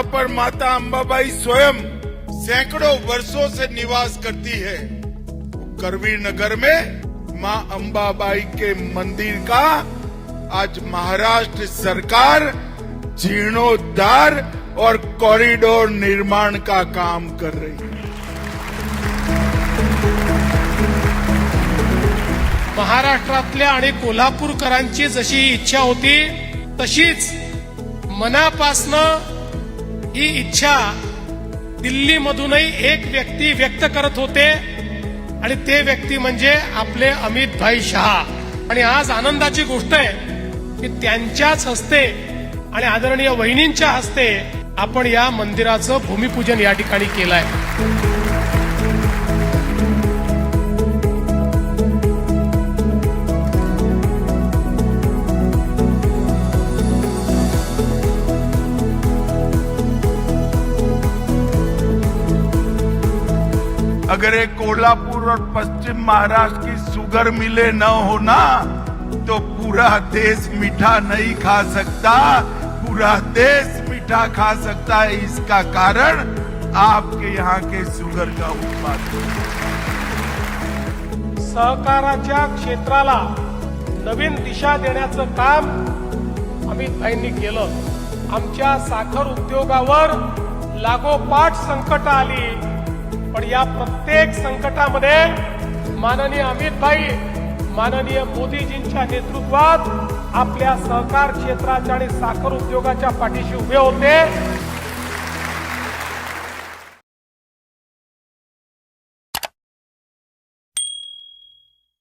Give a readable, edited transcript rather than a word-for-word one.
जहां पर माता अंबाबाई स्वयं सैकड़ों वर्षों से निवास करती है, करवीर नगर में मां अंबाबाई के मंदिर का आज महाराष्ट्र सरकार जीर्णोद्धार और कॉरिडोर निर्माण का काम कर रही है। महाराष्ट्रातल्या आणि कोल्हापूरकरांची जशी इच्छा होती तशीच मनापासनं ही इच्छा दिल्लीमधूनही एक व्यक्ती व्यक्त करत होते आणि ते व्यक्ती म्हणजे आपले अमित भाई शहा। आणि आज आनंदाची गोष्ट आहे की त्यांच्याच हस्ते आणि आदरणीय वहिनींच्या हस्ते आपण या मंदिराचं भूमिपूजन या ठिकाणी केलं आहे। अगर एक कोल्हापुर और पश्चिम महाराष्ट्र की शुगर मिले न होना तो पूरा देश मीठा नहीं खा सकता, पूरा देश मीठा खा सकता है। इसका कारण आपके यहाँ के शुगर का उत्पादन। सहकाराच्या क्षेत्राला नवीन दिशा देण्याचं काम अमित भाईंनी केलं। आमच्या साखर उद्योगावर लागोपाठ संकट आली, पण या प्रत्येक संकटामध्ये माननीय अमित भाई, माननीय मोदीजींच्या नेतृत्वात आपल्या सहकार क्षेत्राच्या आणि साखर उद्योगाच्या पाठीशी उभे होते।